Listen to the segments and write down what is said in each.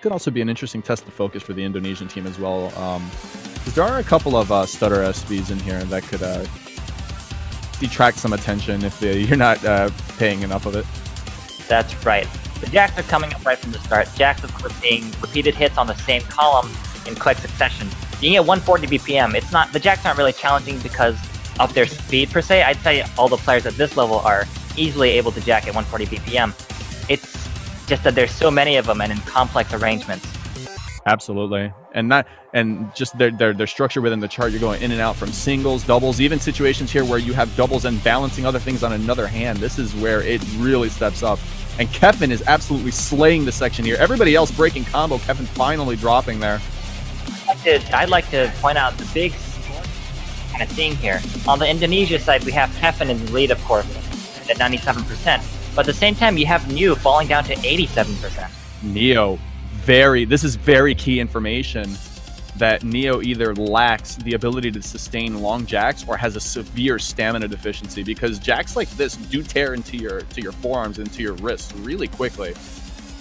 could also be an interesting test of focus for the Indonesian team as well. Because there are a couple of stutter SBs in here that could detract some attention if you're not paying enough of it. That's right. The jacks are coming up right from the start. Jacks, of course, being repeated hits on the same column in quick succession. You can get 140 BPM. It's not, the jacks aren't really challenging because of their speed per se. I'd say all the players at this level are easily able to jack at 140 BPM. It's just that there's so many of them and in complex arrangements. Absolutely. And just their structure within the chart, you're going in and out from singles, doubles, even situations here where you have doubles and balancing other things on another hand. This is where it really steps up. And Kevin is absolutely slaying the section here. Everybody else breaking combo. Kevin finally dropping there. I'd like to point out the big kind of thing here. On the Indonesia side, we have Kevin in the lead, of course, at 97%. But at the same time, you have Neo falling down to 87%. Neo, this is very key information, that Neo either lacks the ability to sustain long jacks or has a severe stamina deficiency, because jacks like this do tear into your forearms, into your wrists really quickly.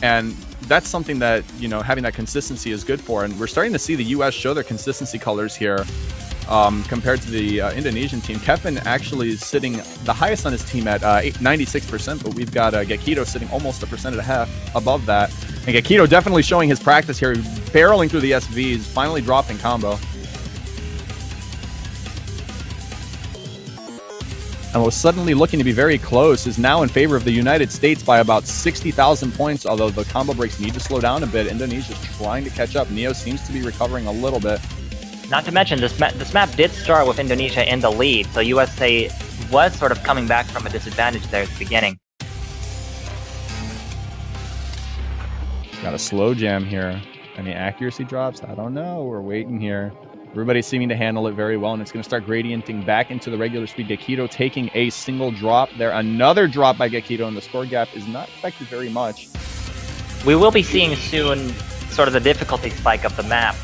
And that's something that, you know, having that consistency is good for. And we're starting to see the US show their consistency colors here compared to the Indonesian team. Kevin actually is sitting the highest on his team at 96%, but we've got Gekito sitting almost 1.5% above that. And Gekito definitely showing his practice here, barreling through the SVs, finally dropping combo. And what's suddenly looking to be very close is now in favor of the United States by about 60,000 points, although the combo breaks need to slow down a bit. Indonesia's trying to catch up. Neo seems to be recovering a little bit. Not to mention, this map did start with Indonesia in the lead, so USA was sort of coming back from a disadvantage there at the beginning. Got a slow jam here. Any accuracy drops? I don't know. We're waiting here. Everybody's seeming to handle it very well, and it's going to start gradienting back into the regular speed. Gekito taking a single drop there. Another drop by Gekito, and the score gap is not affected very much. We will be seeing soon sort of the difficulty spike of the map,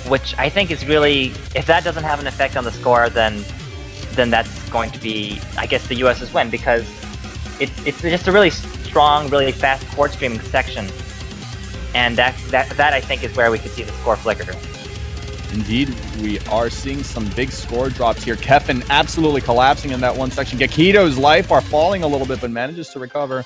which I think is really, if that doesn't have an effect on the score, then that's going to be, I guess, the US's win, because it's just a really strong, really fast chord streaming section, and that I think is where we could see the score flicker. Indeed, we are seeing some big score drops here. Kevin absolutely collapsing in that one section. Gekito's life bar falling a little bit, but manages to recover.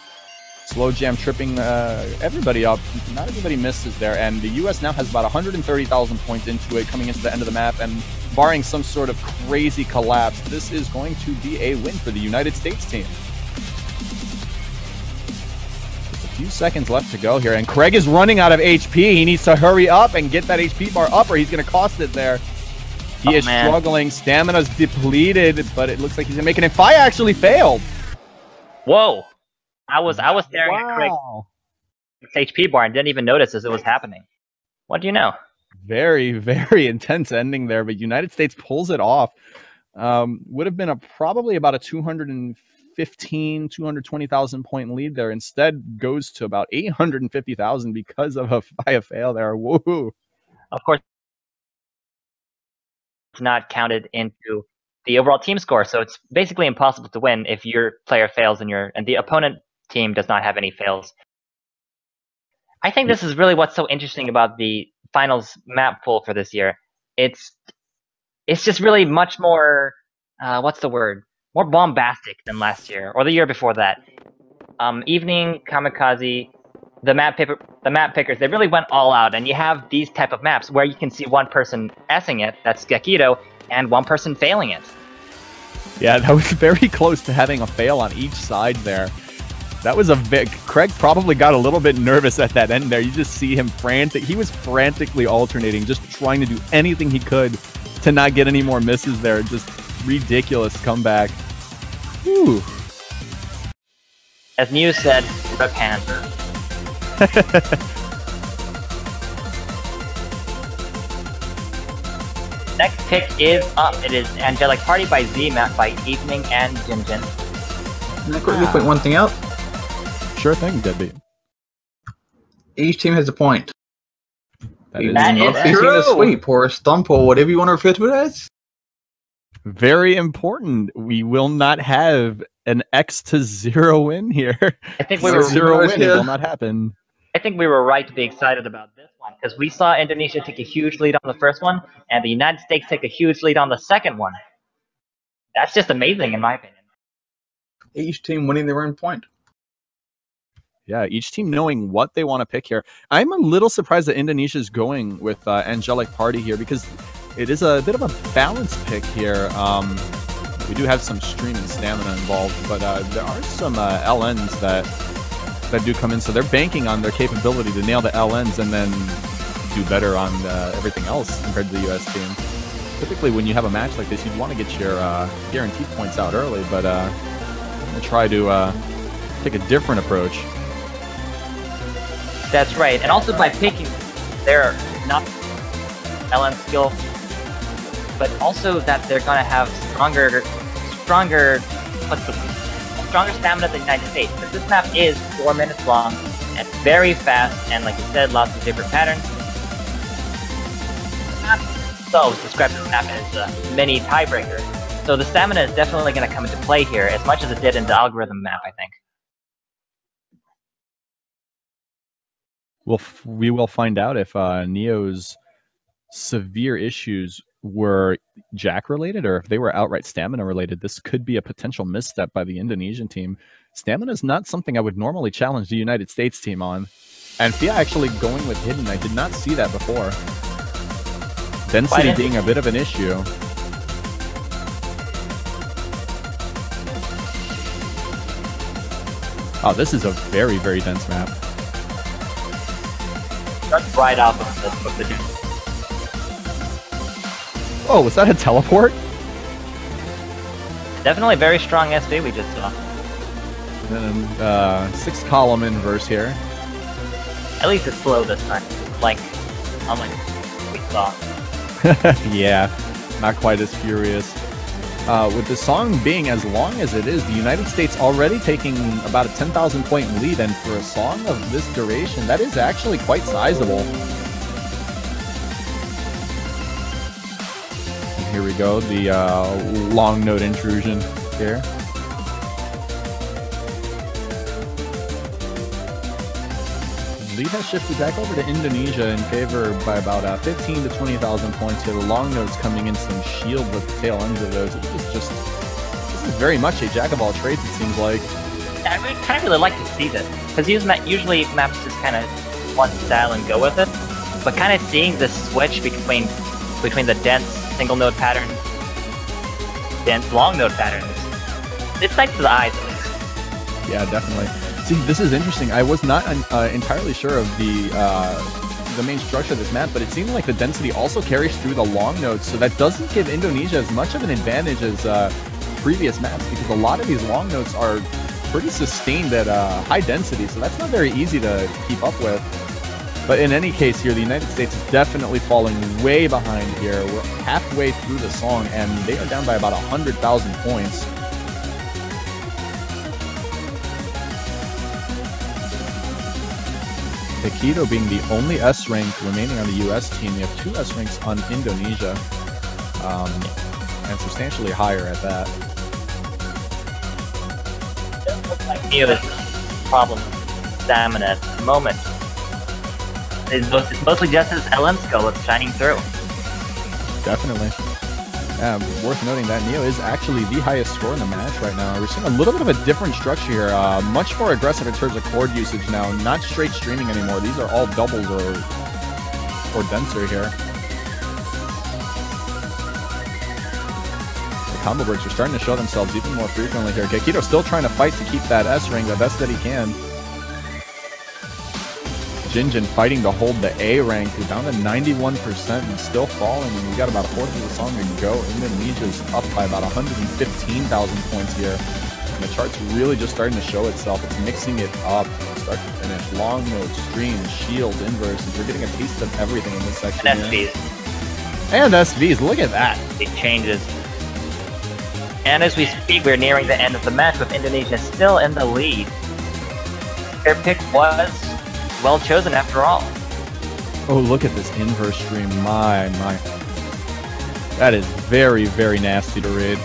Slow jam tripping everybody up. Not everybody misses there, and the US now has about 130,000 points into it coming into the end of the map, and barring some sort of crazy collapse, this is going to be a win for the United States team. Just a few seconds left to go here, and Craig is running out of HP. He needs to hurry up and get that HP bar up, or he's going to cost it there. He is struggling. Stamina's depleted, but it looks like he's going to make it, and Fire actually failed. Whoa! I was staring at Craig's HP bar and didn't even notice as it was happening. What do you know? Very, very intense ending there, but United States pulls it off. Would have been probably about a 220,000 point lead there. Instead, goes to about 850,000 because of a fail there. Woohoo! Of course, it's not counted into the overall team score, so it's basically impossible to win if your player fails and the opponent team does not have any fails. I think this is really what's so interesting about the finals map pool for this year. It's just really much more what's the word? More bombastic than last year or the year before that. Evening, Kamikaze, the map pickers, they really went all out, and you have these type of maps where you can see one person S-ing it, that's Gekito, and one person failing it. Yeah, that was very close to having a fail on each side there. That was Craig probably got a little bit nervous at that end there. You just see him he was frantically alternating, just trying to do anything he could to not get any more misses there. Just ridiculous comeback. Whew. As Mew said, rip hand. Next pick is up. It is Angelic Party by Z, mapped by Evening and Jinjin. Can I quickly point one thing out? Sure thing, Deadbeat. Each team has a point. That is true. A sweep or a stump or whatever you want to refer to it as. Very important. We will not have an X to 0 win here. I think we were 0 win. It will not happen. I think we were right to be excited about this one because we saw Indonesia take a huge lead on the first one, and the United States take a huge lead on the second one. That's just amazing, in my opinion. Each team winning their own point. Yeah, each team knowing what they want to pick here. I'm a little surprised that Indonesia is going with Angelic Party here because it is a bit of a balanced pick here. We do have some stream and stamina involved, but there are some LNs that do come in, so they're banking on their capability to nail the LNs and then do better on everything else compared to the US team. Typically, when you have a match like this, you'd want to get your guaranteed points out early, but I'm going to try to take a different approach. That's right, and also by picking their not LN skill, but also that they're going to have stronger stamina than the United States. Because this map is 4 minutes long and very fast, and like you said, lots of different patterns. The map itself describes this map as a mini tiebreaker, so the stamina is definitely going to come into play here as much as it did in the algorithm map, I think. Well, we will find out if Neo's severe issues were Jack related or if they were outright stamina related. This could be a potential misstep by the Indonesian team. Stamina is not something I would normally challenge the United States team on. And Fia actually going with hidden. I did not see that before. Density being a bit of an issue. Oh, this is a very, very dense map. Starts right off of the Oh, was that a teleport? Definitely very strong SV we just saw. And then 6-column inverse here. At least it's slow this time. Like, unlike we saw. Yeah, not quite as furious. With the song being as long as it is, the United States already taking about a 10,000 point lead, and for a song of this duration, that is actually quite sizable. And here we go, the long note intrusion here. Lead has shifted back over to Indonesia in favor by about 15 to 20,000 points here. The long notes coming in some shield with the tail ends of those. This is very much a jack of all trades, it seems like. I would kind of really like to see this, because usually maps just kind of one style and go with it. But kind of seeing this switch between the dense single node patterns, dense long node patterns, it's nice to the eyes at least. Yeah, definitely. See, this is interesting. I was not entirely sure of the main structure of this map, but it seemed like the density also carries through the long nodes, so that doesn't give Indonesia as much of an advantage as previous maps, because a lot of these long nodes are pretty sustained at high density, so that's not very easy to keep up with. But in any case here, the United States is definitely falling way behind here. We're halfway through the song, and they are down by about 100,000 points. Aikido being the only S rank remaining on the US team. You have 2 S ranks on Indonesia, and substantially higher at that. It doesn't look like Neo's problem with stamina at the moment. It's mostly just his LN skill that's shining through. Definitely. Worth noting that Neo is actually the highest score in the match right now. We're seeing a little bit of a different structure here. Much more aggressive in terms of chord usage now. Not straight streaming anymore. These are all doubles or denser here. The combo breaks are starting to show themselves even more frequently here. Aikido still trying to fight to keep that S ring the best that he can. Jinjin fighting to hold the A rank. We're down to 91% and still falling, and we got about a fourth of the song to go. Indonesia's up by about 115,000 points here. And the chart's really just starting to show itself. It's mixing it up, start to finish. Long notes, streams, shield, inverses. We're getting a taste of everything in this section. And SVs. And SVs, look at that. Big changes. And as we speak, we're nearing the end of the match with Indonesia still in the lead. Their pick was well chosen after all. Oh, look at this inverse stream. My. That is very, very nasty to read.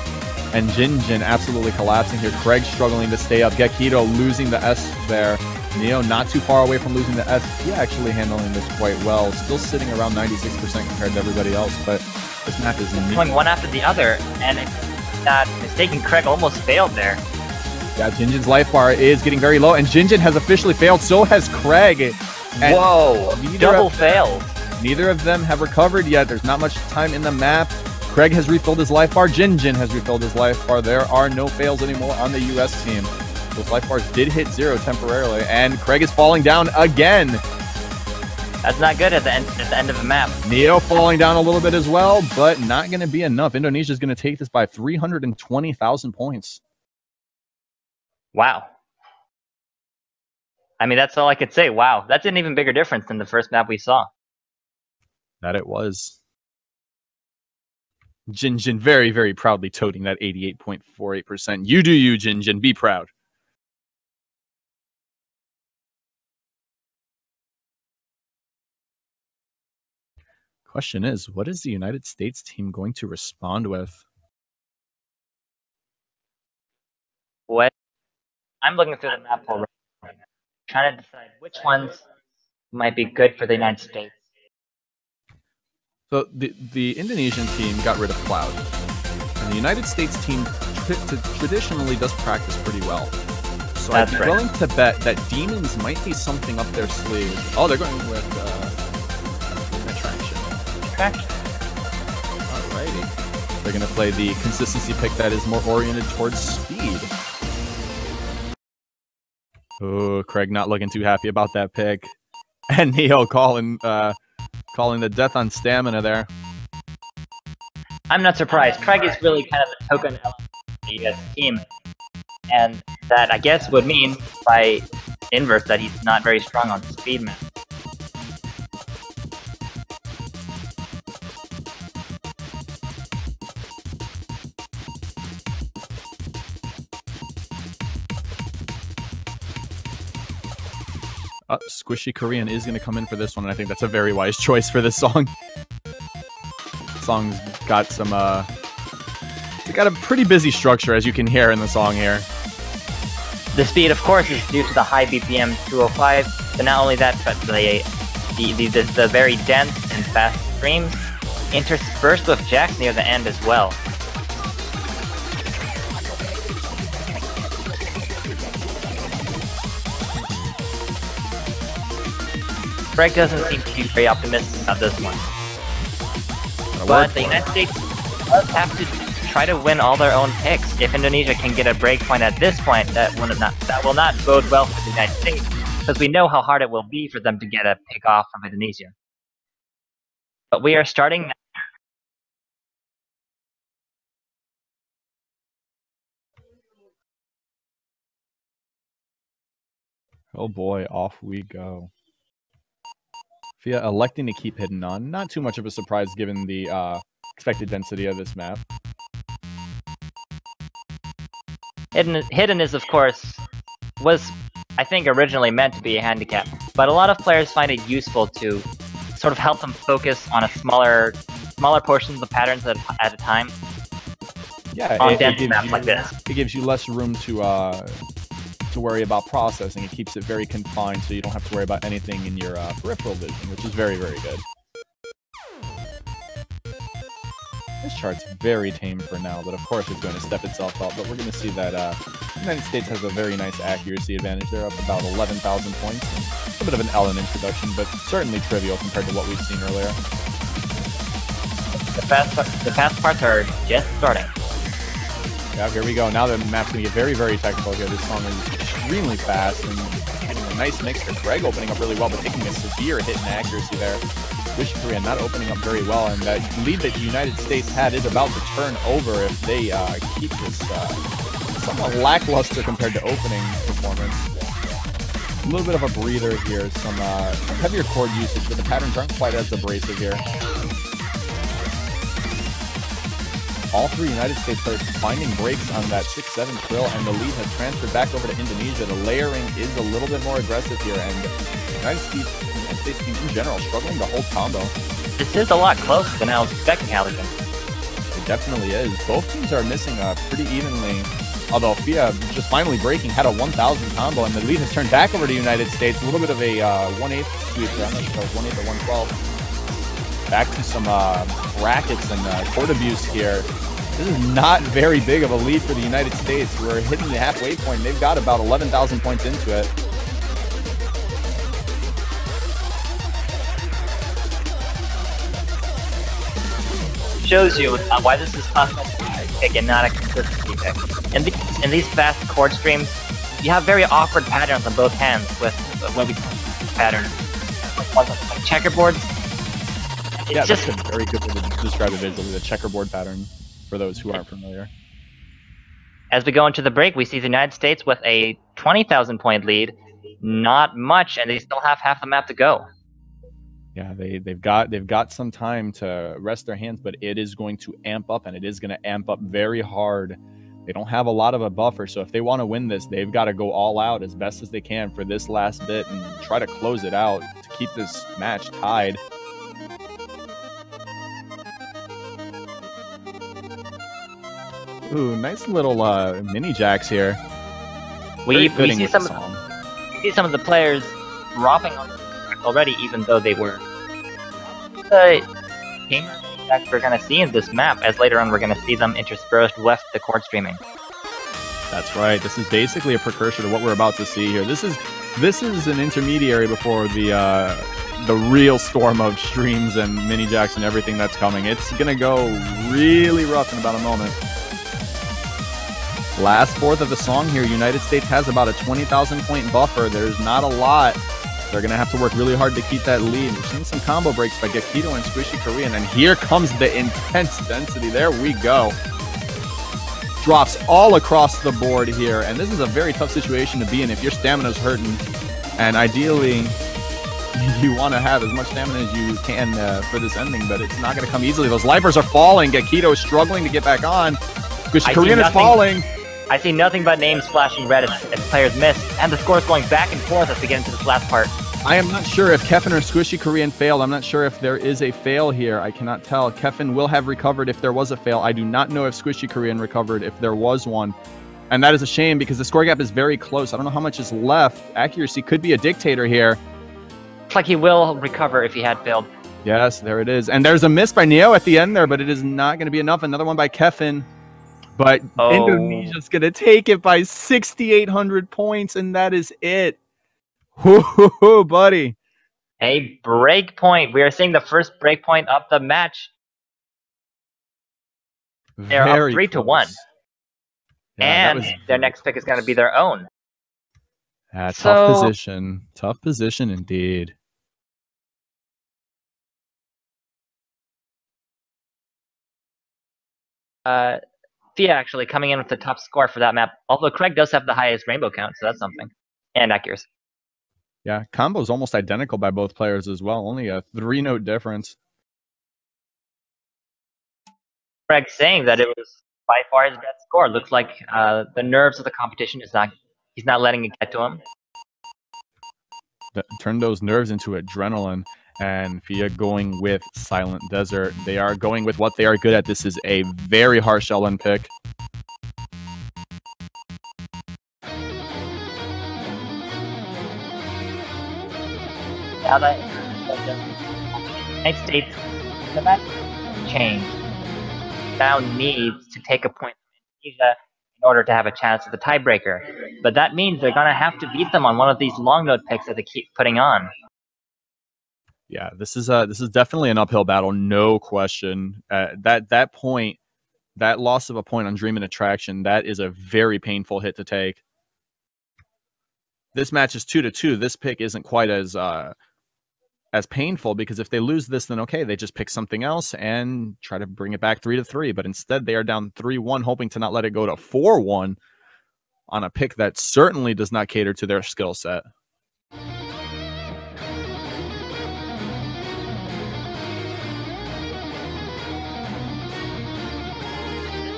And Jinjin absolutely collapsing here. Craig struggling to stay up. Gekido losing the S there. Neo not too far away from losing the S. He actually handling this quite well. Still sitting around 96% compared to everybody else, but this map is going one after the other, and if not mistaken, Craig almost failed there. Yeah, Jinjin's life bar is getting very low, and Jinjin has officially failed. So has Craig. And whoa! Double fails. Neither of them have recovered yet. There's not much time in the map. Craig has refilled his life bar. Jinjin has refilled his life bar. There are no fails anymore on the US team. Those life bars did hit 0 temporarily, and Craig is falling down again. That's not good at the end of the map. Neo falling down a little bit as well, but not going to be enough. Indonesia is going to take this by 320,000 points. Wow. I mean, that's all I could say. Wow. That's an even bigger difference than the first map we saw. That it was. Jinjin very, very proudly toting that 88.48%. You do you, Jinjin. Be proud. Question is, what is the United States team going to respond with? What? I'm looking through the map already, trying to decide which ones might be good for the United States. So the Indonesian team got rid of Cloud, and the United States team traditionally does practice pretty well. So I'd be willing to bet that Demons might be something up their sleeve. Oh, they're going with Attraction. Alrighty. They're going to play the consistency pick that is more oriented towards speed. Oh, Craig not looking too happy about that pick. And Neo calling the death on stamina there. I'm not surprised. Craig is really kind of a token element of the US team. And that, I guess, would mean, by inverse, that he's not very strong on speed map. Squishy Korean is going to come in for this one, and I think that's a very wise choice for this song. The song's got some, it's got a pretty busy structure, as you can hear in the song here. The speed, of course, is due to the high BPM 205, but not only that, but the very dense and fast streams interspersed with jacks near the end as well. Craig doesn't seem to be very optimistic about this one. But the United States does have to try to win all their own picks. If Indonesia can get a break point at this point, that will not bode well for the United States, because we know how hard it will be for them to get a pick off from Indonesia. But we are starting now. Oh boy, off we go. Fia electing to keep hidden on. Not too much of a surprise given the expected density of this map. Hidden is, of course, was, I think, originally meant to be a handicap, but a lot of players find it useful to sort of help them focus on a smaller portions of the patterns at a time. Yeah, on dense maps like this. It gives you less room to worry about processing. It keeps it very confined, so you don't have to worry about anything in your peripheral vision, which is very, very good. This chart's very tame for now, but of course it's going to step itself up. But we're going to see that the United States has a very nice accuracy advantage. They're up about 11,000 points. A bit of an Ellen introduction, but certainly trivial compared to what we've seen earlier. The fast parts are just starting. Yeah, here we go. Now the map's going to get very, very technical here. This song is extremely fast and getting a nice mix for Craig opening up really well, but taking a severe hit in accuracy there. Wish Korea not opening up very well, and that lead that the United States had is about to turn over if they keep this somewhat lackluster compared to opening performance. A little bit of a breather here, some heavier chord usage, but the patterns aren't quite as abrasive here. All three United States players finding breaks on that 6-7 trill, and the lead has transferred back over to Indonesia. The layering is a little bit more aggressive here, and the United States team in general struggling to hold combo. This is a lot closer than I was expecting, Halligan. It definitely is. Both teams are missing pretty evenly. Although Fia just finally breaking, had a 1,000 combo, and the lead has turned back over to United States. A little bit of a 1/8 sweep there. I'm not sure if it was 1/8 or 1/12. Back to some brackets and court abuse here. This is not very big of a lead for the United States. We're hitting the halfway point. They've got about 11,000 points into it. Shows you why this is tough pick and not a consistency pick. In these fast chord streams, you have very awkward patterns on both hands with what we call pattern. Like checkerboards. Yeah, that's a very good way to describe it visually, the checkerboard pattern, for those who aren't familiar. As we go into the break, we see the United States with a 20,000 point lead. Not much, and they still have half the map to go. Yeah, they've got some time to rest their hands, but it is going to amp up, and it is going to amp up very hard. They don't have a lot of a buffer, so if they want to win this, they've got to go all out as best as they can for this last bit and try to close it out to keep this match tied. Ooh, nice little mini jacks here. We see some of the players dropping on already, even though they were the gamer jacks we're going to see in this map, as later on we're going to see them interspersed with the chord streaming. That's right. This is basically a precursor to what we're about to see here. This is an intermediary before the real storm of streams and mini jacks and everything that's coming. It's going to go really rough in about a moment. Last fourth of the song here. United States has about a 20,000 point buffer. There's not a lot. They're going to have to work really hard to keep that lead. We're seeing some combo breaks by Gekito and Squishy Korean. And here comes the intense density. There we go. Drops all across the board here. And this is a very tough situation to be in if your stamina's hurting. And ideally, you want to have as much stamina as you can for this ending. But it's not going to come easily. Those lifers are falling. Gekito is struggling to get back on. Squishy Korean is falling. I see nothing but names flashing red as players miss, and the score is going back and forth as we get into this last part. I am not sure if Kefin or Squishy Korean failed. I'm not sure if there is a fail here. I cannot tell. Kefin will have recovered if there was a fail. I do not know if Squishy Korean recovered if there was one. And that is a shame because the score gap is very close. I don't know how much is left. Accuracy could be a dictator here. Looks like he will recover if he had failed. Yes, there it is. And there's a miss by Neo at the end there, but it is not going to be enough. Another one by Kefin. But Indonesia's going to take it by 6,800 points, and that is it. Whoo, buddy. A break point. We are seeing the first break point of the match. They're up 3-1. Yeah, and their next pick is going to be their own. Tough position. Tough position indeed. Fia actually coming in with the top score for that map, although Craig does have the highest rainbow count, so that's something. And accuracy. Yeah, combo's almost identical by both players as well, only a 3-note difference. Craig saying that it was by far his best score. Looks like the nerves of the competition he's not letting it get to him. Turn those nerves into adrenaline. And Fia going with Silent Desert. They are going with what they are good at. This is a very harsh LN pick. Now that the United States, the match changed. Now needs to take a point from Indonesia in order to have a chance at the tiebreaker. But that means they're going to have to beat them on one of these long note picks that they keep putting on. Yeah, this is definitely an uphill battle, no question. That point, that loss of a point on Dream and Attraction, that is a very painful hit to take. This match is 2-2. This pick isn't quite as painful because if they lose this, then okay, they just pick something else and try to bring it back 3-3. But instead, they are down 3-1, hoping to not let it go to 4-1 on a pick that certainly does not cater to their skill set.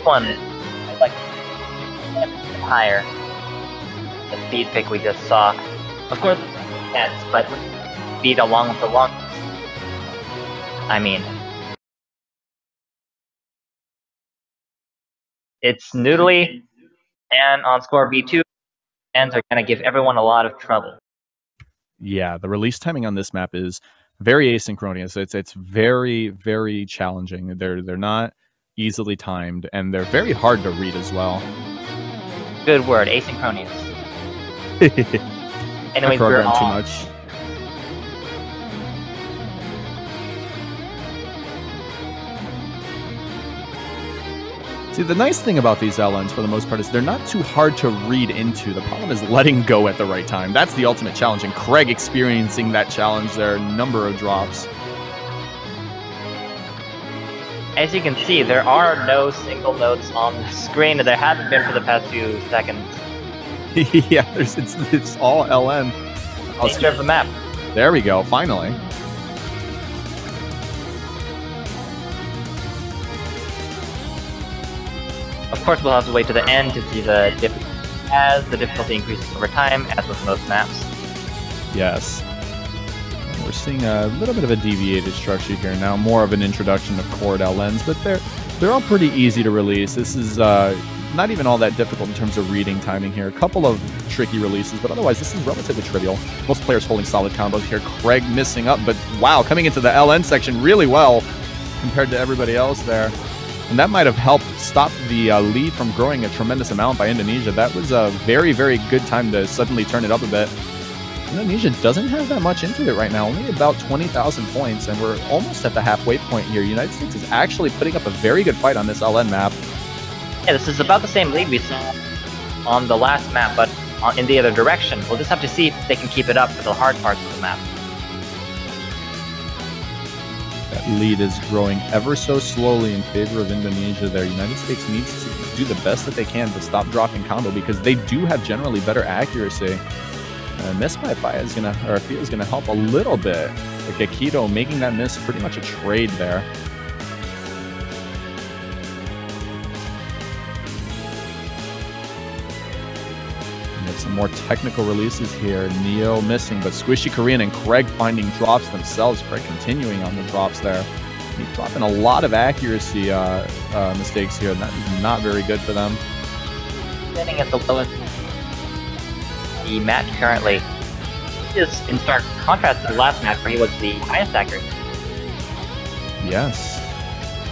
One, I'd like higher. The speed pick we just saw. Of course, yes, but speed along with the long. I mean, it's noodly. And on score B2, ends are going to give everyone a lot of trouble. Yeah, the release timing on this map is very asynchronous. It's very, very challenging. They're not easily timed, and they're very hard to read as well. Good word, asynchronous. Anyways, I program too much. See, the nice thing about these LNs, for the most part, is they're not too hard to read into. The problem is letting go at the right time. That's the ultimate challenge, and Craig experiencing that challenge there, number of drops. As you can see, there are no single notes on the screen, and there haven't been for the past few seconds. Yeah, it's all LN. Nature of the map. There we go, finally. Of course, we'll have to wait to the end to see the difficulty as the difficulty increases over time, as with most maps. Yes. And we're seeing a little bit of a deviated structure here now, more of an introduction of chord LNs, but they're all pretty easy to release. This is not even all that difficult in terms of reading timing here. A couple of tricky releases, but otherwise this is relatively trivial. Most players holding solid combos here. Craig missing up, but wow, coming into the LN section really well compared to everybody else there. And that might have helped stop the lead from growing a tremendous amount by Indonesia. That was a very, very good time to suddenly turn it up a bit. Indonesia doesn't have that much into it right now, only about 20,000 points, and we're almost at the halfway point here. United States is actually putting up a very good fight on this LN map. Yeah, this is about the same lead we saw on the last map, but in the other direction. We'll just have to see if they can keep it up for the hard parts of the map. That lead is growing ever so slowly in favor of Indonesia there. United States needs to do the best that they can to stop dropping combo because they do have generally better accuracy. Miss by Fia is gonna help a little bit. Like Akito making that miss pretty much a trade there. Some more technical releases here. Neo missing, but Squishy Korean and Craig finding drops themselves. Craig continuing on the drops there. He's dropping a lot of accuracy mistakes here. That is not very good for them. Sitting at the lowest. The match currently is in stark contrast to the last match where he was the highest accuracy. Yes.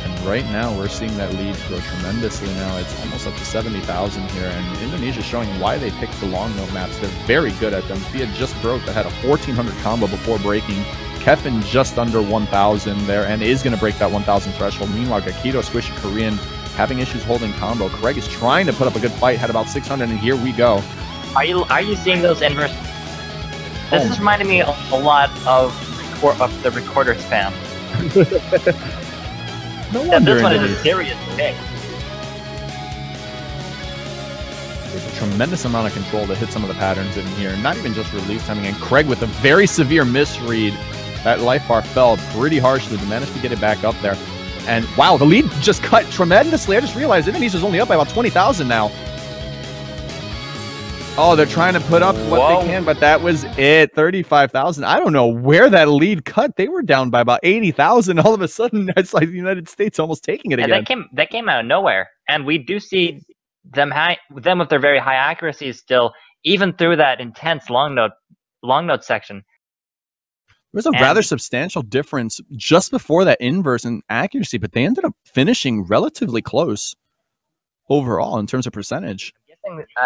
And right now, we're seeing that lead grow tremendously now. It's almost up to 70,000 here, and Indonesia showing why they picked the long note maps. They're very good at them. Fia just broke that had a 1400 combo before breaking. Kevin just under 1,000 there, and is going to break that 1,000 threshold. Meanwhile, Gakido, Squishy Korean having issues holding combo. Craig is trying to put up a good fight, had about 600, and here we go. Are you seeing those inverse? This is reminding me a lot of the recorder spam. No wonder this one is a serious pick. There's a tremendous amount of control to hit some of the patterns in here. Not even just release timing. And Craig with a very severe misread. That life bar fell pretty harshly, but managed to get it back up there. And wow, the lead just cut tremendously. I just realized Indonesia's only up by about 20,000 now. Oh, they're trying to put up what they can, but that was it. 35,000. I don't know where that lead cut. They were down by about 80,000. All of a sudden, it's like the United States almost taking it again. That came out of nowhere, and we do see them with their very high accuracy still, even through that intense long note section. There was a rather substantial difference just before that inverse in accuracy, but they ended up finishing relatively close overall in terms of percentage.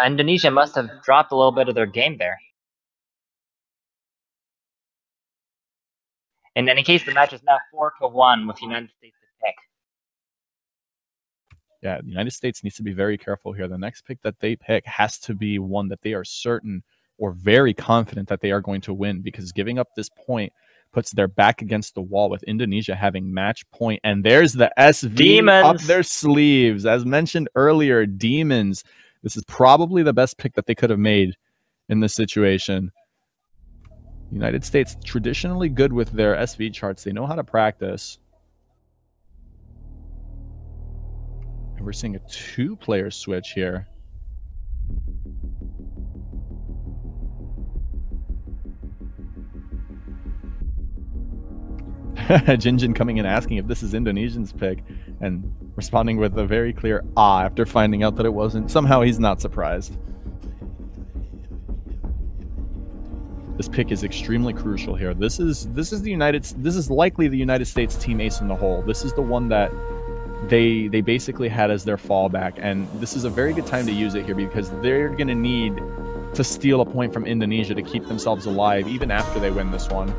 Indonesia must have dropped a little bit of their game there. In any case, the match is now 4-1 with the United States to pick. Yeah, the United States needs to be very careful here. The next pick that they pick has to be one that they are certain or very confident that they are going to win, because giving up this point puts their back against the wall with Indonesia having match point. And there's the SV Demons up their sleeves. As mentioned earlier, Demons. This is probably the best pick that they could have made in this situation. United States traditionally good with their SV charts. They know how to practice. And we're seeing a two-player switch here. Jinjin coming in asking if this is Indonesian's pick and responding with a very clear ah after finding out that it wasn't. Somehow he's not surprised. This pick is extremely crucial here. This is likely the United States team ace in the hole. This is the one that they basically had as their fallback, and this is a very good time to use it here because they're going to need to steal a point from Indonesia to keep themselves alive even after they win this one.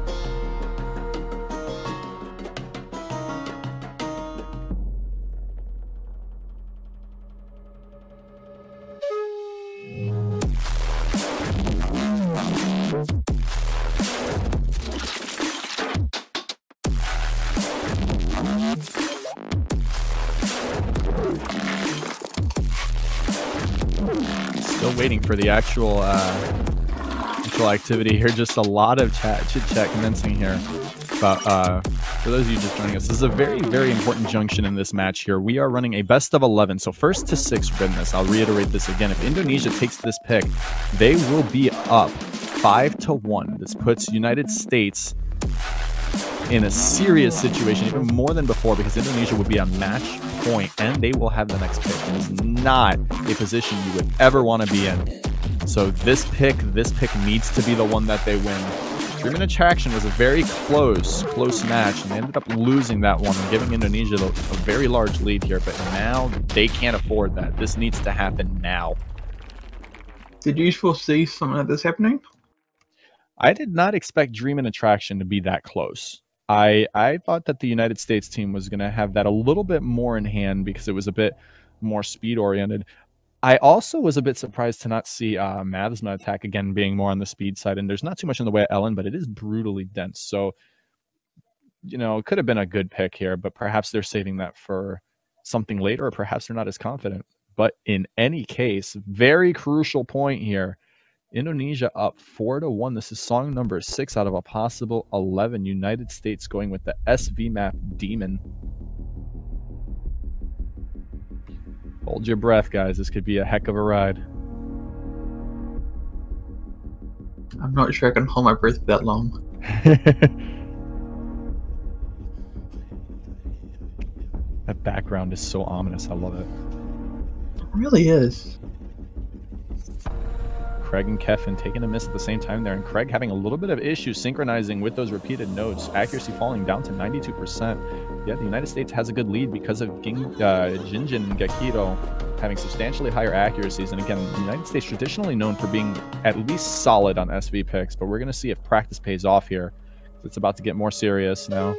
Still waiting for the actual activity here. Just a lot of chit-chat commencing here. But for those of you just joining us, this is a very, very important junction in this match here. We are running a best of 11, so first to 6 win this. I'll reiterate this again. If Indonesia takes this pick, they will be up 5-1. This puts United States in a serious situation, even more than before, because Indonesia would be a match point and they will have the next pick. It is not a position you would ever want to be in. So this pick needs to be the one that they win. Dream and Attraction was a very close match, and they ended up losing that one and giving Indonesia a very large lead here, but now they can't afford that. This needs to happen now. Did you foresee something like this happening? I did not expect Dream and Attraction to be that close. I thought that the United States team was going to have that a little bit more in hand because it was a bit more speed-oriented. I also was a bit surprised to not see Mathsma attack again being more on the speed side, and there's not too much in the way of Ellen, but it is brutally dense. So, you know, it could have been a good pick here, but perhaps they're saving that for something later, or perhaps they're not as confident. But in any case, very crucial point here. Indonesia up 4-1. This is song number 6 out of a possible 11. United States going with the SV map Demon. Hold your breath, guys. This could be a heck of a ride. I'm not sure I can hold my breath for that long. That background is so ominous. I love it. It really is. Craig and Keffin taking a miss at the same time there, and Craig having a little bit of issues synchronizing with those repeated notes. Accuracy falling down to 92%. Yeah, the United States has a good lead because of Jinjin and Gekiro having substantially higher accuracies. And again, the United States traditionally known for being at least solid on SV picks, but we're going to see if practice pays off here. It's about to get more serious now.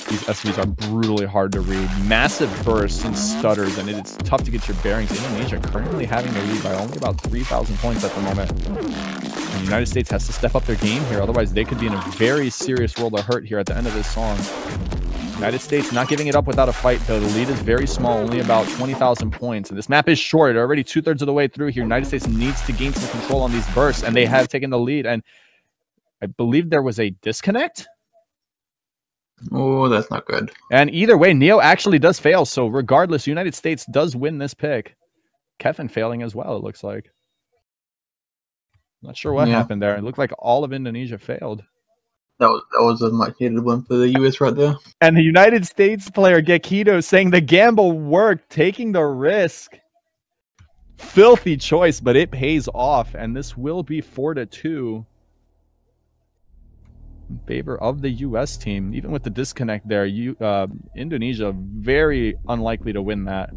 These SVs are brutally hard to read. Massive bursts and stutters, and it's tough to get your bearings. Indonesia currently having the lead by only about 3,000 points at the moment. And the United States has to step up their game here, otherwise they could be in a very serious world of hurt here at the end of this song. United States not giving it up without a fight, though. The lead is very small, only about 20,000 points. And this map is short, already 2/3 of the way through here. United States needs to gain some control on these bursts, and they have taken the lead. And I believe there was a disconnect. Oh, that's not good. And either way, Neo actually does fail. So regardless, United States does win this pick. Kevin failing as well, it looks like. Not sure what happened there. It looked like all of Indonesia failed. That was a much needed one for the US right there. And the United States player, Gekito, saying the gamble worked, taking the risk. Filthy choice, but it pays off. And this will be 4-2. In favor of the U.S. team. Even with the disconnect there, Indonesia very unlikely to win that.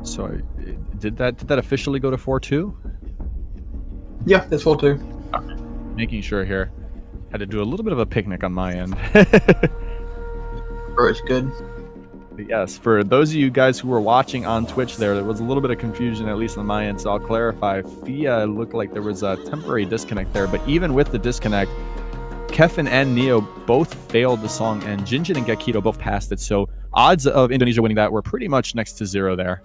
So did that officially go to 4-2? Yeah, that's 4-2. Making sure here. Had to do a little bit of a picnic on my end. It's good. But yes, for those of you guys who were watching on Twitch there was a little bit of confusion, at least on my end, so I'll clarify. FIA looked like there was a temporary disconnect there, but even with the disconnect, Keffin and Neo both failed the song, and Jinjin and Gekito both passed it, so odds of Indonesia winning that were pretty much next to 0 there.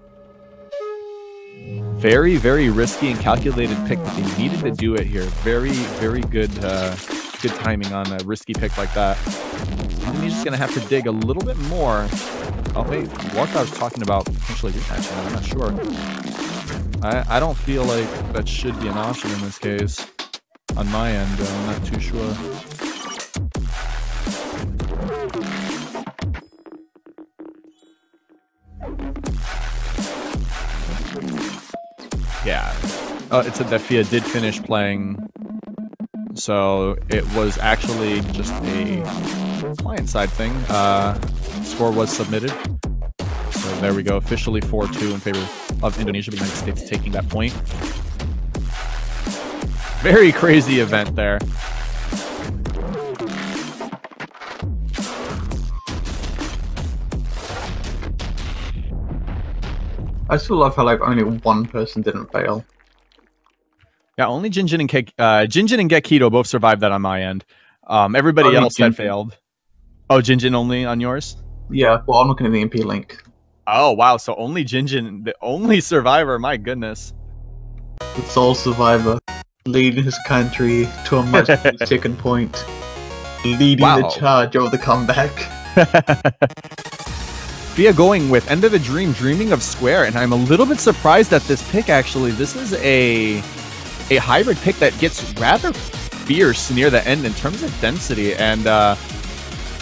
Very, very risky and calculated pick, but they needed to do it here. Very, very good good timing on a risky pick like that. Indonesia's going to have to dig a little bit more. Oh, wait. Walkout's talking about potentially rematching. I'm not sure. I don't feel like that should be an option in this case. On my end, I'm not too sure. Yeah. It said that Fia did finish playing. So it was actually just a client-side thing. Score was submitted. So there we go. Officially 4-2 in favor of Indonesia, the United States taking that point. Very crazy event there. I still love how like only one person didn't fail. Yeah, only Jinjin and Gekido both survived that on my end. Everybody Only else had Jinjin. failed. Oh, Jinjin only on yours? Yeah, well, I'm looking at the MP link. Oh, wow. So only Jinjin, the only survivor. My goodness. The sole survivor, leading his country to a much second point, leading the charge of the comeback. Fia going with End of the Dream, Dreaming of Square, and I'm a little bit surprised at this pick, actually. This is a hybrid pick that gets rather fierce near the end in terms of density, and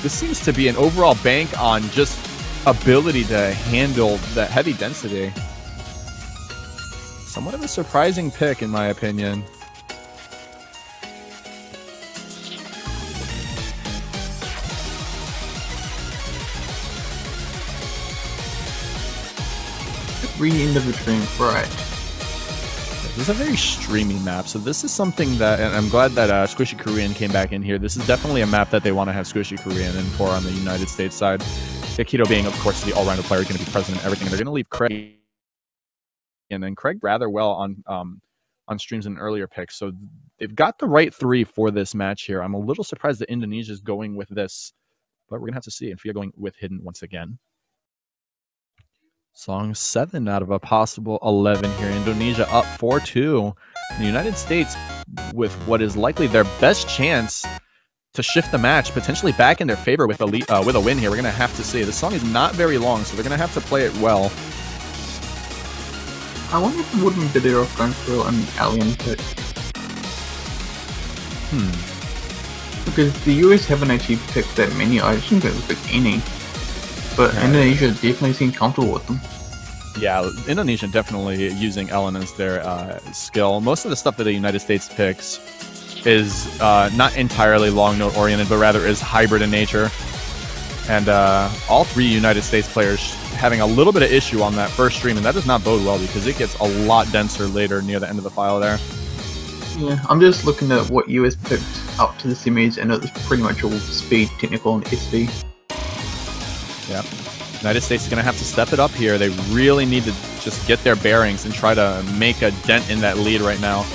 this seems to be an overall bank on just ability to handle the heavy density. Somewhat of a surprising pick, in my opinion. End of the Dream, right. This is a very streamy map, so this is something that, and I'm glad that Squishy Korean came back in here. This is definitely a map that they want to have Squishy Korean in for on the United States side. Gekido being, of course, the all-rounder player, going to be present in everything. They're going to leave Craig, and then Craig rather well on streams in earlier picks. So they've got the right three for this match here. I'm a little surprised that Indonesia is going with this, but we're going to have to see. And Fia going with Hidden once again. Song 7 out of a possible 11 here. Indonesia up 4-2. The United States with what is likely their best chance to shift the match, potentially back in their favor with a win here. We're going to have to see. The song is not very long, so they're going to have to play it well. I wonder if it wouldn't be better off going for an alien pick. Because the US haven't actually picked that many. I assume they would pick any. But Indonesia definitely seems comfortable with them. Yeah, Indonesia definitely using Ellen as their skill. Most of the stuff that the United States picks is not entirely long note oriented, but rather is hybrid in nature. And all three United States players having a little bit of issue on that first stream, and that does not bode well because it gets a lot denser later near the end of the file there. Yeah, I'm just looking at what US picked up to the semis, and it's pretty much all speed, technical, and SV. Yeah. United States is going to have to step it up here. They really need to just get their bearings and try to make a dent in that lead right now.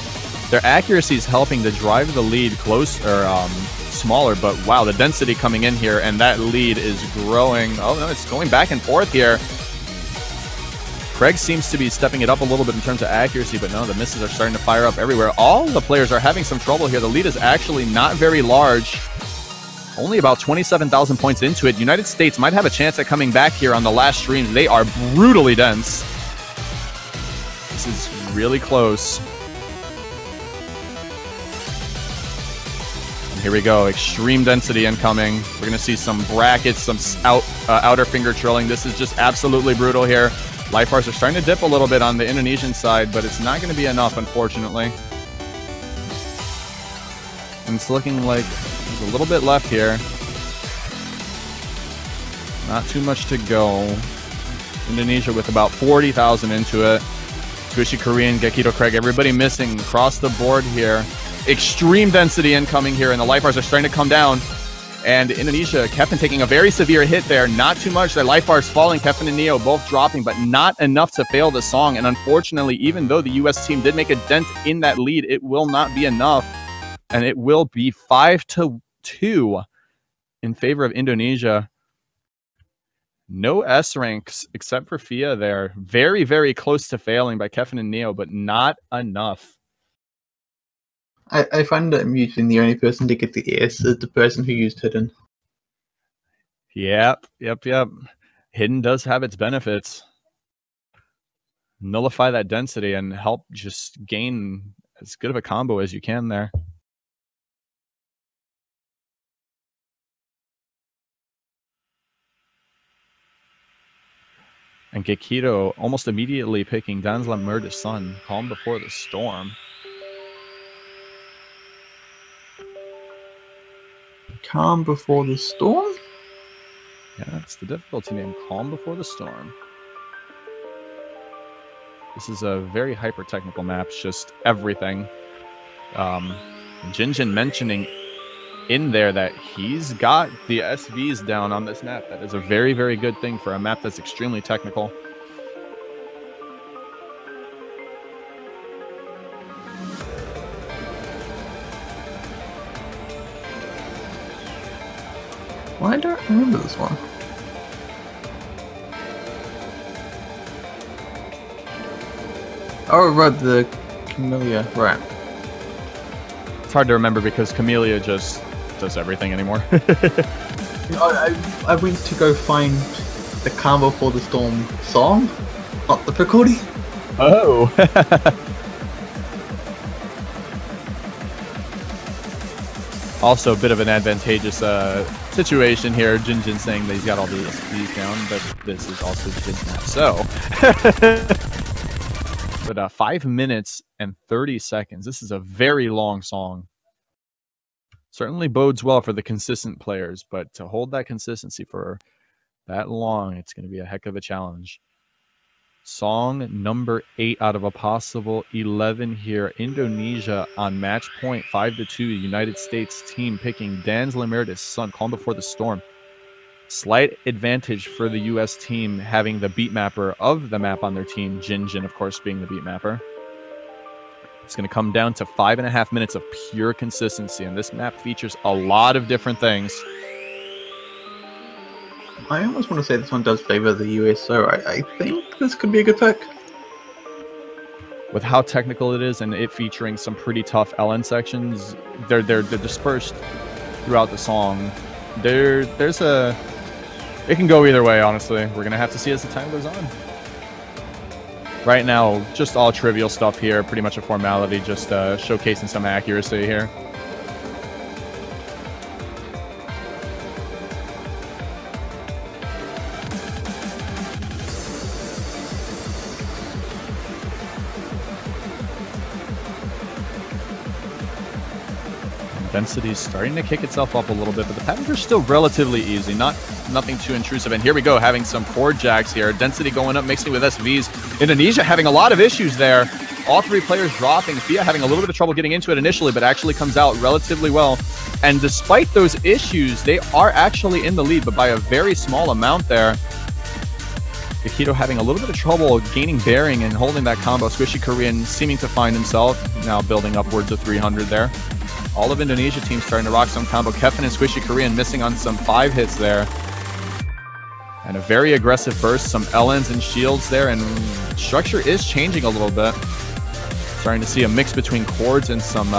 Their accuracy is helping to drive the lead close or smaller, but wow, the density coming in here, and that lead is growing. Oh no, it's going back and forth here. Craig seems to be stepping it up a little bit in terms of accuracy, but no, the misses are starting to fire up everywhere. All the players are having some trouble here. The lead is actually not very large. Only about 27,000 points into it. United States might have a chance at coming back here on the last stream. They are brutally dense. This is really close. And here we go. Extreme density incoming. We're going to see some brackets, some outer finger trilling. This is just absolutely brutal here. Life bars are starting to dip a little bit on the Indonesian side, but it's not going to be enough, unfortunately. And it's looking like there's a little bit left here. Not too much to go. Indonesia with about 40,000 into it. Squishy Korean, Gekido Craig, everybody missing across the board here. Extreme density incoming here, and the life bars are starting to come down. And Indonesia, Kevin taking a very severe hit there. Not too much. Their life bars falling. Kevin and Neo both dropping, but not enough to fail the song. And unfortunately, even though the US team did make a dent in that lead, it will not be enough. And it will be 5-2 in favor of Indonesia. No S ranks except for Fia there. Very, very close to failing by Kevin and Neo, but not enough. I find that I'm usually the only person to get the S is the person who used Hidden. Yep. Hidden does have its benefits. Nullify that density and help just gain as good of a combo as you can there. And Gekido almost immediately picking Danzla Murda's son, Calm Before the Storm. Calm Before the Storm? Yeah, that's the difficulty name, Calm Before the Storm. This is a very hyper-technical map, it's just everything. Jinjin mentioning in there that he's got the SVs down on this map. That is a very, very good thing for a map that's extremely technical. Well, I don't remember this one. Oh, right, the Camellia, right. It's hard to remember because Camellia just does everything anymore. I went to go find the Calm Before the Storm song, not the difficulty. Oh! Also a bit of an advantageous situation here. Jinjin saying that he's got all these down, but this is also his map. So, but 5 minutes and 30 seconds. This is a very long song. Certainly bodes well for the consistent players, but to hold that consistency for that long, it's going to be a heck of a challenge. Song number 8 out of a possible 11 here. Indonesia on match point 5-2. United States team picking Danzla Murda's son, Calm Before the Storm. Slight advantage for the U.S. team having the beat mapper of the map on their team, Jinjin, of course, being the beat mapper. It's going to come down to 5.5 minutes of pure consistency, and this map features a lot of different things. I almost want to say this one does favor the US, so I think this could be a good pick. With how technical it is and it featuring some pretty tough LN sections, they're dispersed throughout the song. It can go either way, honestly. We're going to have to see as the time goes on. Right now, just all trivial stuff here, pretty much a formality, just showcasing some accuracy here. Density is starting to kick itself up a little bit, but the patterns are still relatively easy, nothing too intrusive. And here we go, having some chord jacks here. Density going up, mixing with SVs. Indonesia having a lot of issues there. All 3 players dropping. Fia having a little bit of trouble getting into it initially, but actually comes out relatively well. And despite those issues, they are actually in the lead, but by a very small amount there. Gekido having a little bit of trouble gaining bearing and holding that combo. Squishy Korean seeming to find himself, now building upwards of 300 there. All of Indonesia teams starting to rock some combo. Kevin and Squishy Korean missing on some 5 hits there. And a very aggressive burst, some LNs and shields there, and structure is changing a little bit. Starting to see a mix between chords and some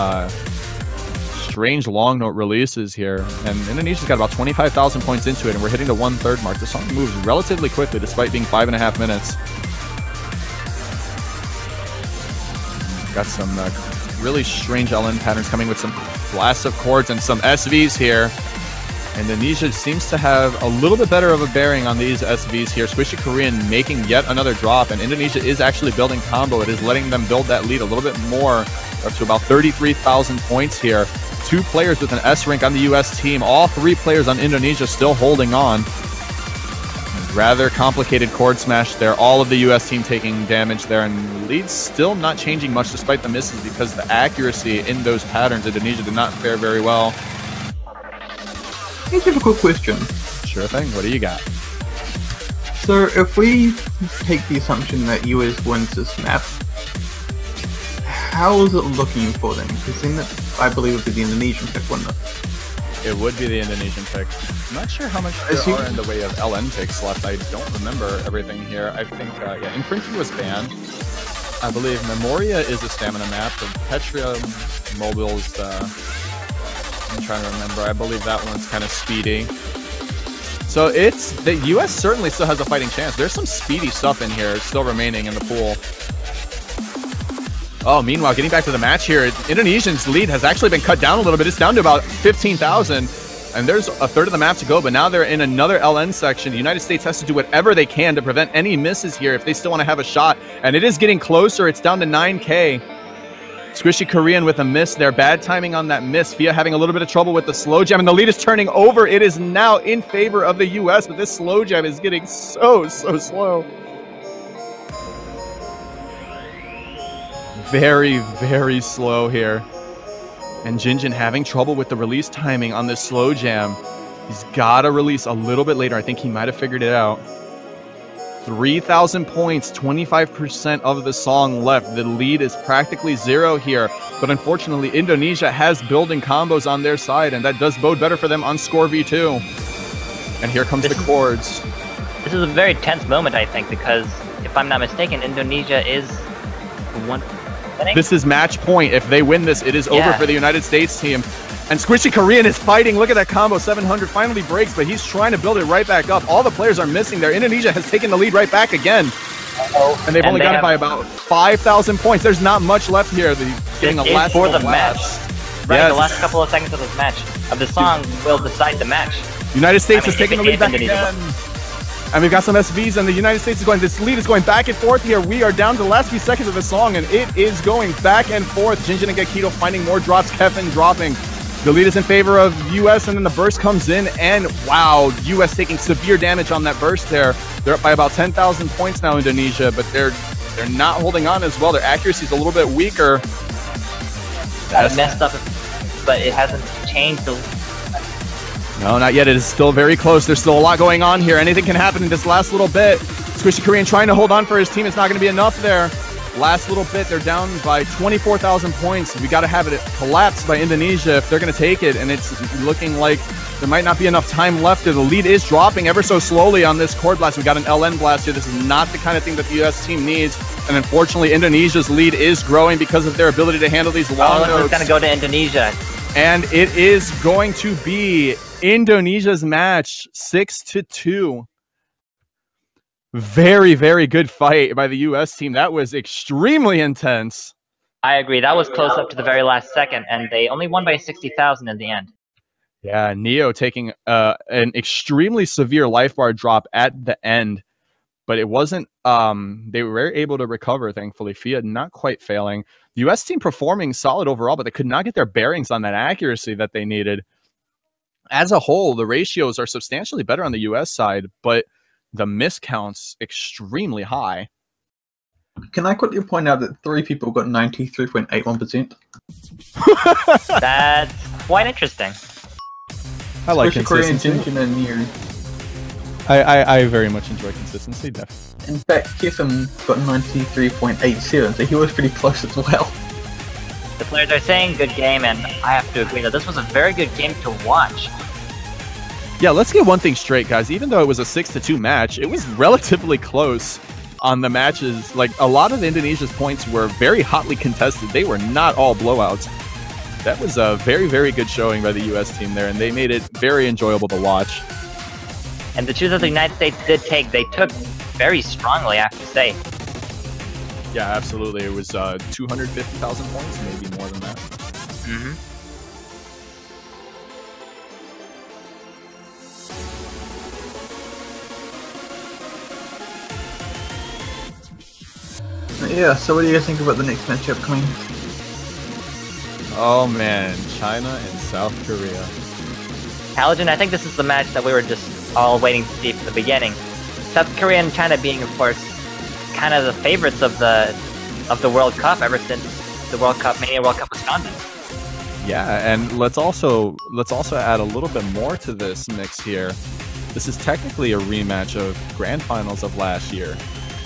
strange long note releases here. And Indonesia's got about 25,000 points into it, and we're hitting the 1/3 mark. The song moves relatively quickly despite being 5.5 minutes. Got some really strange LN patterns coming with some blasts of chords and some SVs here. Indonesia seems to have a little bit better of a bearing on these SVs here. Squishy Korean making yet another drop, and Indonesia is actually building combo. It is letting them build that lead a little bit more, up to about 33,000 points here. 2 players with an S rank on the US team. All 3 players on Indonesia still holding on. Rather complicated chord smash there. All of the US team taking damage there, and leads still not changing much despite the misses because the accuracy in those patterns, Indonesia did not fare very well. Here's a quick question. Sure thing. What do you got? So if we take the assumption that US wins this map, how is it looking for them? Because then I believe it would be the Indonesian pick, wouldn't it? It would be the Indonesian pick. I'm not sure how much there are in the way of LN picks left. I don't remember everything here. I think, yeah, imprinting was banned. I believe Memoria is a stamina map. The Petra Mobile's I'm trying to remember. I believe that one's kind of speedy. So it's the US certainly still has a fighting chance. There's some speedy stuff in here still remaining in the pool. Oh, meanwhile, getting back to the match here, Indonesian's lead has actually been cut down a little bit. It's down to about 15,000, and there's a third of the map to go, but now they're in another LN section. The United States has to do whatever they can to prevent any misses here if they still want to have a shot, and it is getting closer. It's down to 9K. Squishy Korean with a miss there. Bad timing on that miss. Fia having a little bit of trouble with the slow jab, and the lead is turning over. It is now in favor of the US, but this slow jab is getting so slow. Very, very slow here. And Jinjin having trouble with the release timing on this slow jam. He's got to release a little bit later. I think he might have figured it out. 3,000 points, 25% of the song left. The lead is practically zero here. But unfortunately, Indonesia has building combos on their side, and that does bode better for them on score V2. And here comes the chords. This is a very tense moment, I think, because if I'm not mistaken, Indonesia is the one... This is match point. If they win this, it is over for the United States team. And Squishy Korean is fighting. Look at that combo. 700 finally breaks, but he's trying to build it right back up. All the players are missing there. Indonesia has taken the lead right back again. And they've only got it by about 5,000 points. There's not much left here. They're getting a last for the match. Right, yes. The last couple of seconds of this match, of the song, will decide the match. United States is taking the lead back again. And we've got some SVs, and the United States is going. This lead is going back and forth here. We are down to the last few seconds of the song, and it is going back and forth. Jinjin and Gekito finding more drops. Kevin dropping. The lead is in favor of US, and then the burst comes in, and wow, US taking severe damage on that burst there. They're up by about 10,000 points now, Indonesia, but they're not holding on as well. Their accuracy is a little bit weaker. That's messed up, but it hasn't changed. No, not yet. It is still very close. There's still a lot going on here. Anything can happen in this last little bit. Squishy Korean trying to hold on for his team. It's not going to be enough there. Last little bit, they're down by 24,000 points. We got to have it collapsed by Indonesia if they're going to take it, and it's looking like there might not be enough time left. The lead is dropping ever so slowly on this cord blast. We got an LN blast here. This is not the kind of thing that the US team needs, and unfortunately, Indonesia's lead is growing because of their ability to handle these long notes. It's going to go to Indonesia. And it is going to be Indonesia's match, 6-2. Very, very good fight by the US team. That was extremely intense. I agree. That was close up to the very last second, and they only won by 60,000 in the end. Yeah, Neo taking an extremely severe life bar drop at the end, but it wasn't, they were able to recover, thankfully. Fia not quite failing. The US team performing solid overall, but they could not get their bearings on that accuracy that they needed. As a whole, the ratios are substantially better on the US side, but the miscounts extremely high. Can I quickly point out that 3 people got 93.81%? That's quite interesting. I like consistency. I very much enjoy consistency, definitely. In fact, Kevin got 93.87, so he was pretty close as well. The players are saying good game, and I have to agree that this was a very good game to watch. Yeah, let's get one thing straight, guys. Even though it was a 6-2 match, it was relatively close on the matches. Like, a lot of Indonesia's points were very hotly contested. They were not all blowouts. That was a very, very good showing by the US team there, and they made it very enjoyable to watch. And the two that the United States did take, they took very strongly, I have to say. Yeah, absolutely. It was 250,000 points, maybe more than that. Mm-hmm. Yeah, so what do you guys think about the next matchup coming? Oh man, China and South Korea. Halogen, I think this is the match that we were just all waiting to see from the beginning. South Korea and China being, of course, kind of the favorites of the World Cup ever since the Mania World Cup was founded. Yeah, and let's also add a little bit more to this mix here. This is technically a rematch of Grand Finals of last year.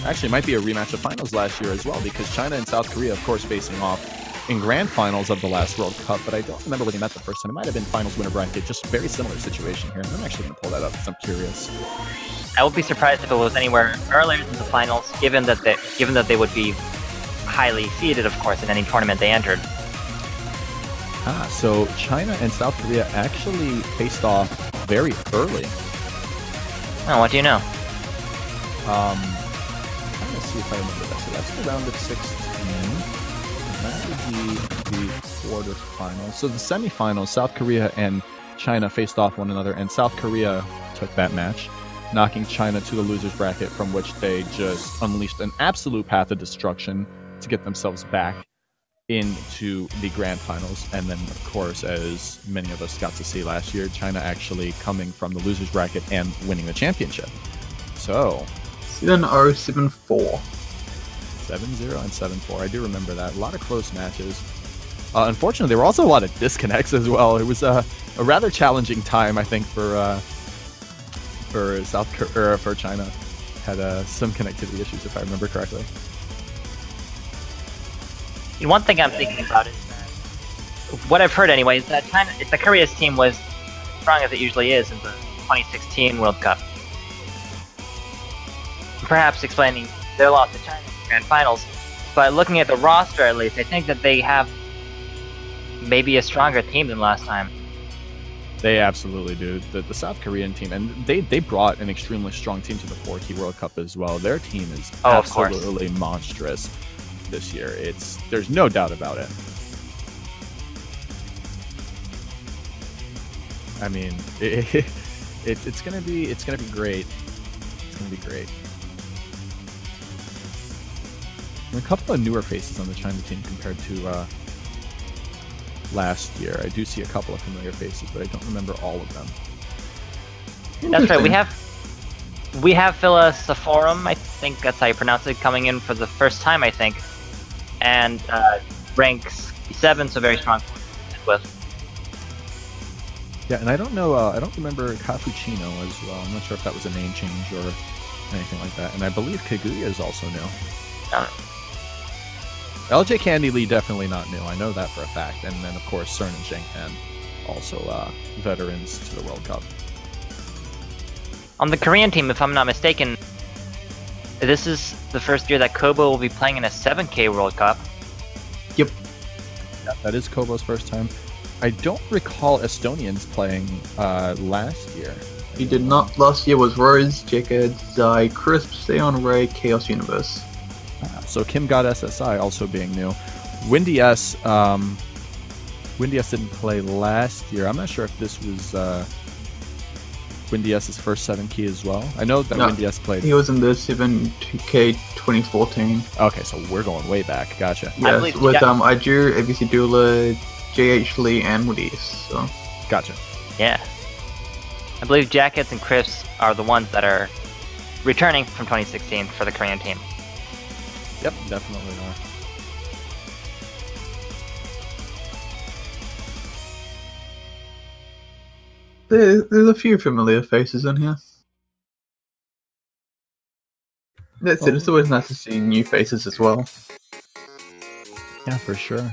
Actually, it might be a rematch of Finals last year as well, because China and South Korea, of course, facing off in Grand Finals of the last World Cup, but I don't remember when they met the first time. It might have been Finals winner bracket, just very similar situation here. I'm actually going to pull that up because I'm curious. I would be surprised if it was anywhere earlier than the finals, given that they would be highly seeded, of course, in any tournament they entered. So China and South Korea actually faced off very early. Oh, what do you know? I'm trying to see if I remember that. So that's the round of 16. That would be the quarterfinals. So the semifinals, South Korea and China faced off one another, and South Korea took that match, knocking China to the losers bracket, from which they just unleashed an absolute path of destruction to get themselves back into the grand finals. And then, of course, as many of us got to see last year, China actually coming from the losers bracket and winning the championship. So 7-0, 7-4. 7-0 and 7-4. I do remember that. A lot of close matches. Unfortunately, there were also a lot of disconnects as well. It was a rather challenging time, I think, for China. Had some connectivity issues, if I remember correctly. One thing I'm thinking about is that, what I've heard anyway, is that the Korea's team was as strong as it usually is in the 2016 World Cup. Perhaps explaining their loss to China in the Grand Finals, but looking at the roster at least, I think that they have maybe a stronger team than last time. They absolutely do. The South Korean team, and they brought an extremely strong team to the 4K World Cup as well. Their team is absolutely monstrous this year. There's no doubt about it. I mean, it's gonna be great. It's gonna be great. And a couple of newer faces on the China team compared to last year. I do see a couple of familiar faces, but I don't remember all of them. That's right. We have Philosophorum, I think that's how you pronounce it, coming in for the first time, I think, and ranks 7, so very strong with. Yeah, and I don't know. I don't remember Cappuccino as well. I'm not sure if that was a name change or anything like that. And I believe Kaguya is also new. LJ Candy Lee definitely not new. I know that for a fact. And then, of course, CERN and Zheng Fan, also veterans to the World Cup. On the Korean team, if I'm not mistaken, this is the first year that Kobo will be playing in a 7K World Cup. Yep. Yeah, that is Kobo's first time. I don't recall Estonians playing last year. He did not. Last year was Rose, Jacob, Zai, Crisp, Seon Ray, Chaos Universe. So Kim God SSI also being new. Windy S didn't play last year. I'm not sure if this was Windy S's first 7K as well. I know that Windy S played. He was in the 7K 2014. Okay, so we're going way back. Gotcha. Yes, with Iju, ABC Doula, JH Lee, and Windy S. So. Gotcha. Yeah. I believe Jackets and Crisps are the ones that are returning from 2016 for the Korean team. Yep, definitely are. There's a few familiar faces in here. That's it. It's always nice to see new faces as well. Yeah, for sure.